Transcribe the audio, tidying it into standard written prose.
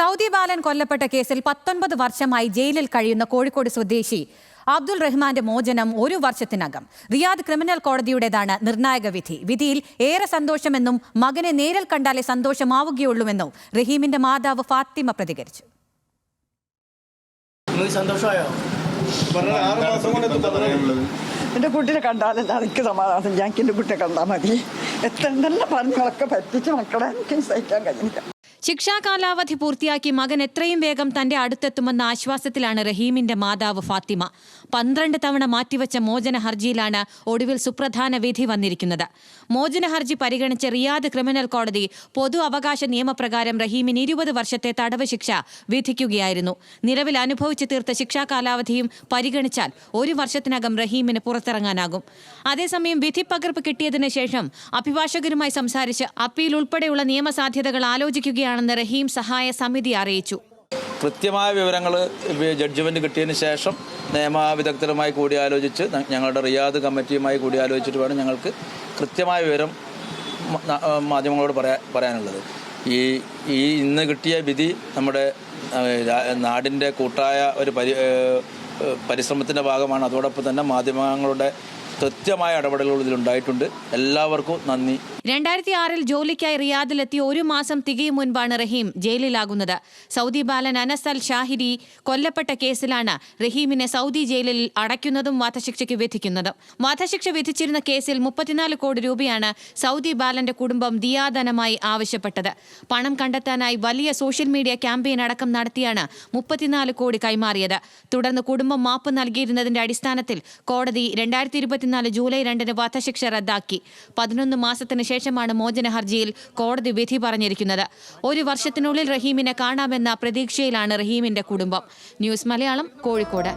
Saudi ബാലൻ കൊല്ലപ്പെട്ട കേസിൽ 19 വർഷമായി ജയിലിൽ കഴിയുന്ന കോഴിക്കോട് സ്വദേശി അബ്ദുൾ റഹ്മാന്റെ മോചനം 1 വർഷത്തിനകം. റിയാദ് ക്രിമിനൽ കോടതിയുടേതാണ് നിർണായക വിധി. വിധിയിൽ ഏറെ സന്തോഷമെന്നും മകനെ നേരിൽ കണ്ടാലേ സന്തോഷമാവുകയുള്ളൂവെന്നും റഹീമിന്റെ മാതാവ് ഫാത്തിമ പ്രതികരിച്ചു. എൻ്റെ കുട്ടിയെ കണ്ടാലല്ല എനിക്ക് സമാധാനം. ഞങ്ങൾക്ക് എൻ്റെ കുട്ടിയെ കണ്ടാൽ മതി. എത്ര നല്ല പറഞ്ഞങ്ങളൊക്കെ പറ്റിച്ച് മക്കളെ എനിക്ക് സഹിക്കാൻ കഴിയില്ല. ശിക്ഷാ കാലാവധി പൂർത്തിയാക്കി മകൻ എത്രയും വേഗം തന്റെ അടുത്തെത്തുമെന്ന ആശ്വാസത്തിലാണ് റഹീമിന്റെ മാതാവ് ഫാത്തിമ. 12 തവണ മാറ്റിവെച്ച മോചന ഹർജിയിലാണ് ഒടുവിൽ സുപ്രധാന വിധി വന്നിരിക്കുന്നത്. മോചന ഹർജി പരിഗണിച്ച റിയാദ് ക്രിമിനൽ കോടതി പൊതു അവകാശ നിയമപ്രകാരം റഹീമിന് 20 വർഷത്തെ തടവ് ശിക്ഷ വിധിക്കുകയായിരുന്നു. നിലവിൽ അനുഭവിച്ചു തീർത്ത ശിക്ഷാ കാലാവധിയും പരിഗണിച്ചാൽ 1 വർഷത്തിനകം റഹീമിന് പുറത്തിറങ്ങാനാകും. അതേസമയം വിധി പകർപ്പ് കിട്ടിയതിനു ശേഷം അഭിഭാഷകരുമായി സംസാരിച്ച് അപ്പീൽ ഉൾപ്പെടെയുള്ള നിയമസാധ്യതകൾ ആലോചിക്കുകയാണെന്ന് റഹീം സഹായ സമിതി അറിയിച്ചു. കൃത്യമായ വിവരങ്ങൾ ജഡ്ജ്മെന്റ് കിട്ടിയതിന് ശേഷം നിയമവിദഗ്ധരുമായി കൂടിയാലോചിച്ച് ഞങ്ങളുടെ റിയാദ് കമ്മിറ്റിയുമായി കൂടിയാലോചിച്ചിട്ട് വേണം ഞങ്ങൾക്ക് കൃത്യമായ വിവരം മാധ്യമങ്ങളോട് പറയാനുള്ളത്. ഈ ഇന്ന് കിട്ടിയ വിധി നമ്മുടെ നാടിൻ്റെ കൂട്ടായ ഒരു പരിശ്രമത്തിൻ്റെ ഭാഗമാണ്. അതോടൊപ്പം തന്നെ മാധ്യമങ്ങളുടെ കൃത്യമായ ഇടപെടലുകൾ ഇതിലുണ്ടായിട്ടുണ്ട്. എല്ലാവർക്കും നന്ദി. 2006 ജോലിക്കായി റിയാദിലെത്തി 1 മാസം തികയും മുൻപാണ് റഹീം ജയിലിലാകുന്നത്. സൗദി ബാലൻ അനസ് അൽ ഷാഹിരി കൊല്ലപ്പെട്ട കേസിലാണ് റഹീമിനെ സൗദി ജയിലിൽ അടയ്ക്കുന്നതും വധശിക്ഷയ്ക്ക് വിധിക്കുന്നതും. വധശിക്ഷ വിധിച്ചിരുന്ന കേസിൽ 34 കോടി രൂപയാണ് സൗദി ബാലന്റെ കുടുംബം ദിയാധനമായി ആവശ്യപ്പെട്ടത്. പണം കണ്ടെത്താനായി വലിയ സോഷ്യൽ മീഡിയ ക്യാമ്പയിൻ അടക്കം നടത്തിയാണ് 34 കോടി കൈമാറിയത്. തുടർന്ന് കുടുംബം മാപ്പ് നൽകിയിരുന്നതിന്റെ അടിസ്ഥാനത്തിൽ കോടതി 2024 ജൂലൈ 2 വധശിക്ഷ റദ്ദാക്കി. 11 മാസത്തിന് ശേഷമാണ് മോചന ഹർജിയിൽ കോടതി വിധി പറഞ്ഞിരിക്കുന്നത്. 1 വർഷത്തിനുള്ളിൽ റഹീമിനെ കാണാമെന്ന പ്രതീക്ഷയിലാണ് റഹീമിന്റെ കുടുംബം. ന്യൂസ് മലയാളം, കോഴിക്കോട്.